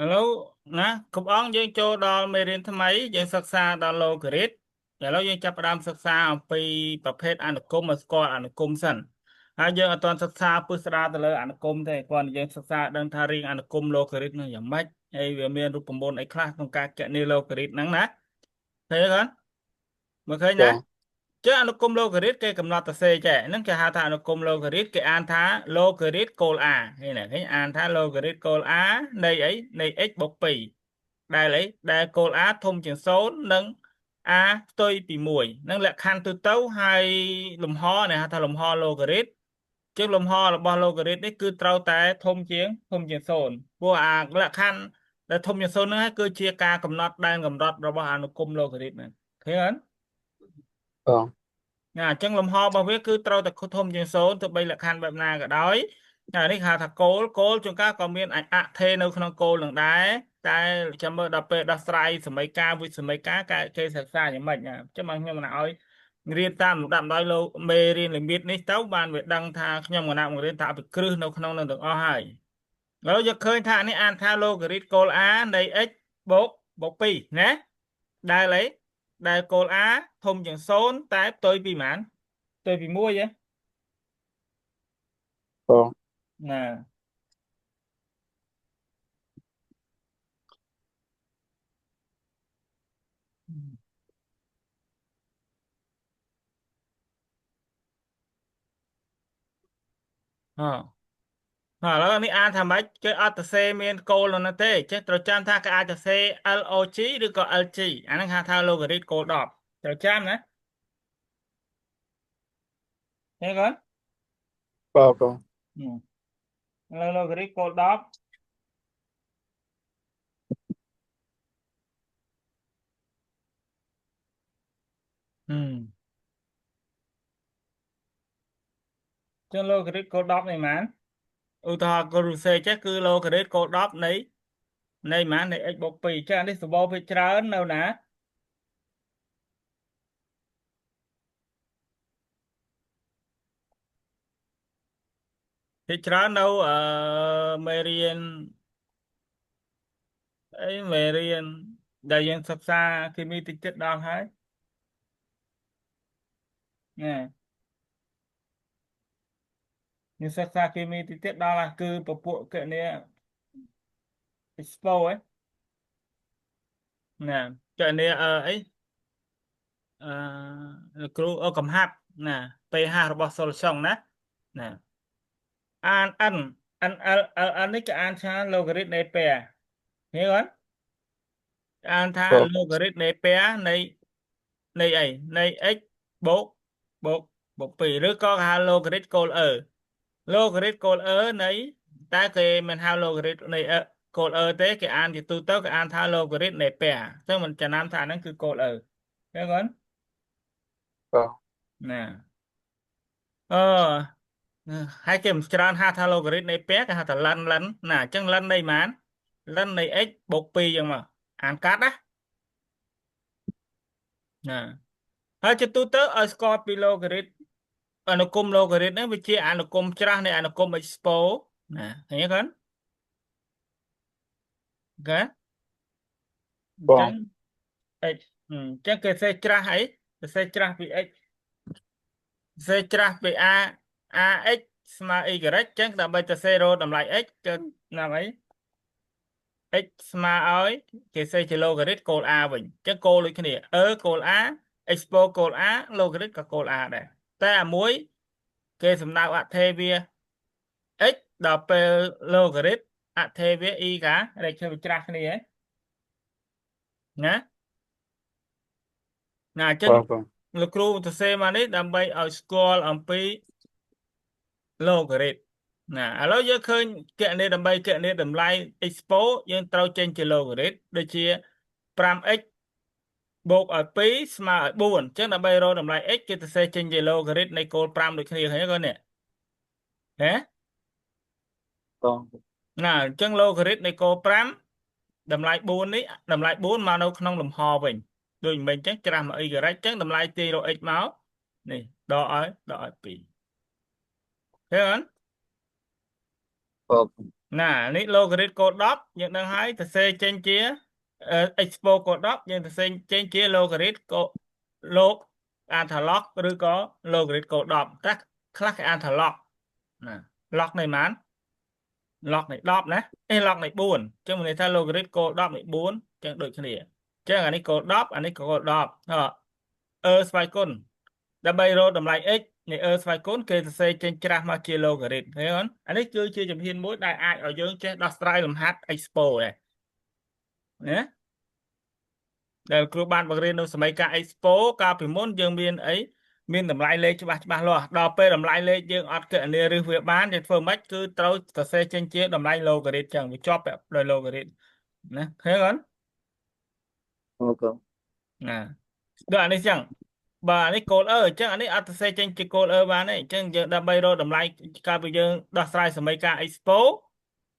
Hello ណាគប់អង្គយើងចូលដល់មេរៀនថ្មីយើងសិក្សាដល់ logarit ឥឡូវយើងចាប់ផ្ដើមសិក្សាអំពីប្រភេទអនុគមមកស្គាល់អនុគមសិនហើយយើងអត់ទាន់សិក្សាពិស្ដារទៅលើអនុគមទេគ្រាន់តែយើងសិក្សាដឹងថារៀងអនុគម logarit នឹងយ៉ាងម៉េចហើយវាមានរូបមន្តអីខ្លះក្នុងការគណនា logarit ហ្នឹងណាឃើញទេគាត់មើលឃើញណាបងចឹងអនុគម logarit គេកំណត់សរសេរចេះហ្នឹងគេហៅថាអនុគម logarit គេអានថា logarit កូល a ឃើញណាឃើញអានថា logarit កូល a នៃអីនៃ x បូក2ដែលអីដែលគោល A ធំជាង0និង A ផ្ទុយពី1នឹងលក្ខខណ្ឌទូទៅហើយលំហនេះហៅថាលំហ logarit ជាងលំហរបស់ logarit នេះគឺត្រូវតែធំជាង0ព្រោះអាលក្ខខណ្ឌដែលធំជាង0ហ្នឹងហើយគឺជាការកំណត់ដែនកំណត់របស់អនុគម logarit ហ្នឹងឃើញអត់បងអញ្ចឹងលំហរបស់វាគឺត្រូវតែធំជាង0ទោះបីលក្ខខណ្ឌបែបណាក៏ដោយនេះគេហៅថាគោលជួនកាលក៏មានអថេរនៅក្នុងគោលនឹងដែរតែចាំមើលដល់ពេលដោះស្រាយសមីការវិសមីការគេសិក្សាយ៉ាងម៉េចចាំមកខ្ញុំណាឲ្យរៀនតាមលំដាប់ដោយលោកមេរៀនលិមីតនេះទៅបានវាដឹងថាខ្ញុំកណាមករៀនថាពីគ្រឹះនៅក្នុងនឹងទាំងអស់ហើយឥឡូវយកឃើញថានេះអានថា logarit គោល a នៃ x បូក2ណាដែលអីដែលគោល a ធំជាង0តែផ្ទុយពីប៉ុន្មានផ្ទុយពី1ហ៎បងណាអឥឡូវនេះអានថាម៉េចគេអត់ទៅសេមានគោលនោះទេចេះត្រូវចាំថាគេអាចទៅសេ log ឬក៏ lg អាហ្នឹងហៅថា logarit គោល10ត្រូវចាំណាឃើញគាត់បងឥឡូវ logarit គោល10អឺចឹង logarit គោល10នេះហ្មងឧទាហរណ៍គោលរុសេចេះគឺ logarit គោល10នៃហ្មងនៃ x បូក2ចានេះសម្បូរវាច្រើននៅណាវាច្រើននៅមេរៀនមេរៀនដែលយើងសិក្សាគីមីតិចទៀតដល់ហើយណាយើងសិក្សាគីមីតិចទៀតដល់គឺពពួកគណនា expo ấy nè cái này ấy គ្រូកំហាប់ណា pH របស់ solution ណាណាអាន n នេះគេអានថា logarit នៃ pair ឃើញអត់អានថា បង logarit នៃ pair នៃអីនៃ x បូកបូក2ឬក៏គេហៅ logarit គោល logarit គោលនៃតែគេមិនហៅ logarit នៃគោលទេគេអានជាទូទៅគេអានថា logarit នៃ pair អញ្ចឹងមិនចំណាំថាហ្នឹងគឺគោលឃើញអត់បងណាអឺហើយគេមិនច្រើនហៅថា logarit នៃ pair គេហៅថា len ណាអញ្ចឹង len នៃប៉ុន្មាន len នៃ x បូក2អញ្ចឹងមកអានកាត់ណាហើយជាទូទៅឲ្យស្គាល់ពី logarit អនុគម logarit ហ្នឹងវាជាអនុគមច្រាស់នៃអនុគម expo ណាឃើញទេកូនអញ្ចឹង បង x អញ្ចឹងគេសេច្រាស់អីគេសេច្រាស់ពី x សេច្រាស់ពី ax ស្មើ y អញ្ចឹងដើម្បីទៅសេរោតម្លៃ x គឺណាំអី x ស្មើឲ្យគេសេជា logarit គោល a វិញអញ្ចឹងគោលដូចគ្នាគោល a expo គោល a logarit ក៏គោល a ដែរតែអាមួយគេសំដៅអថេវា x ដល់ពេល logarit អថេវា y ការែកធ្វើវាច្រាស់គ្នាណាអញ្ចឹងបងលោកគ្រូទៅសេមកនេះដើម្បីឲ្យស្គាល់អំពី logarit ណាឥឡូវយើងឃើញគណនាដើម្បីគណនាតម្លៃ expo យើងត្រូវចេញជា logarit ដូចជា 5x បូកឲ្យ2ស្មើឲ្យ4អញ្ចឹងដើម្បីរកតម្លៃ x គេទៅសេចេញជា logarit នៃគោល5ដូចគ្នាឃើញទេគាត់នេះហ៎បងណាអញ្ចឹង logarit នៃគោល5តម្លៃ4នេះតម្លៃ4មកនៅក្នុងលំហវិញដូចមិញអញ្ចឹងច្រាស់មក y អញ្ចឹងតម្លៃទាញរក x មកនេះដកឲ្យ2ឃើញអត់បង នេះ logarit កូដ10យើងដឹងហើយសរសេរចេញជា expose កូដ10យើងសរសេរចេញជា logarit កូ log អានថា log ឬក៏ logarit កូដ10តែខ្លះគេអានថា log ណា log នៃប៉ុន្មាន log នៃ10ណាlog នៃ4អញ្ចឹងមានន័យថា logarit កូដ10នៃ4អញ្ចឹងដូចគ្នាអញ្ចឹងអានេះកូដ10អានេះក៏កូដ10ស្វ័យគុណដើម្បីរកតម្លៃ x នៃស្វ័យគុណគេសរសេរចេញច្រាស់មកជា logarit ឃើញអត់អានេះគឺជាជំហានមួយដែលអាចឲ្យយើងចេះដោះស្រាយលំហាត់ expose ដែរណាដែលគ្រូបានបង្រៀននៅសម័យកាល expose កាលពីមុនយើងមានអីមានតម្លៃលេខច្បាស់លាស់ដល់ពេលតម្លៃលេខយើងអត់គណនាឫសវាបានយើងធ្វើម៉េចគឺត្រូវសរសេរចេញជាតម្លៃ logarit ចឹងវាជាប់ដោយ logarit ណាឃើញអត់ ok ណាដូចអានេះចឹងបើអានេះគោលអញ្ចឹងអានេះអត់សរសេរចេញជាគោលបានទេអញ្ចឹងយើងដើម្បីរកតម្លៃកាលពីយើងដោះស្រាយសមីការ expo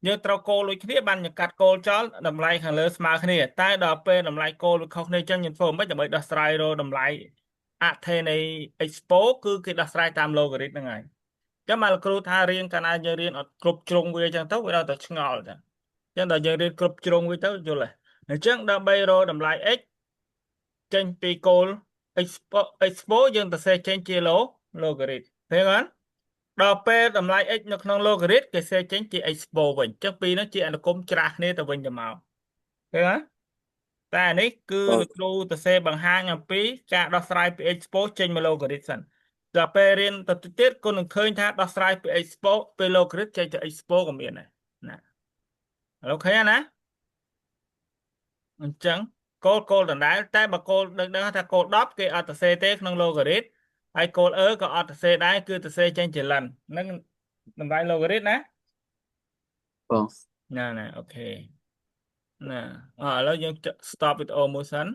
យើងត្រូវគោលដូចគ្នាបានយើងកាត់គោលចោលតម្លៃខាងលើស្មើគ្នាតែដល់ពេលតម្លៃគោលវាខុសគ្នាអញ្ចឹងយើងធ្វើមិនដើម្បីដោះស្រាយរកតម្លៃអថេនៃ expo គឺគេដោះស្រាយតាម logarit ហ្នឹងហើយចាំមកគ្រូថារៀនកាលណាយើងរៀនអត់គ្រប់ជ្រុងវាអញ្ចឹងទៅវាដល់តែឆ្ងល់ចឹងអញ្ចឹងដល់យើងរៀនគ្រប់ជ្រុងវាទៅយល់ទេអញ្ចឹងដើម្បីរកតម្លៃ x ចេញពីគោល expo យើងទៅសេចេញជា logarit ឃើញអត់ដល់ពេលតម្លៃ x នៅក្នុង logarit គេសេចេញជា expo វិញអញ្ចឹងពីរនោះជាអនុគមច្រាស់គ្នាទៅវិញទៅមកឃើញអត់តែអានេះគឺលោកគ្រូទៅសេបង្ហាញអំពីការដោះស្រាយពី expo ចេញមក logarit សិនដល់ពេលរៀនទៅទៀតគុណនឹងឃើញថាដោះស្រាយពី expo ពី logarit ចេញទៅ expo ក៏មានដែរណាអូខេណាអញ្ចឹងគោលដដែលតែបើគោលដឹងថាគោល10គេអត់ទៅសេទេក្នុង logarit ហើយគោលក៏អត់ទៅសេដែរគឺទៅសេចេញជា len ហ្នឹងតម្លៃ logarit ណា vâng ណាអូខេណាឥឡូវយើងstop វីដេអូមួយសិន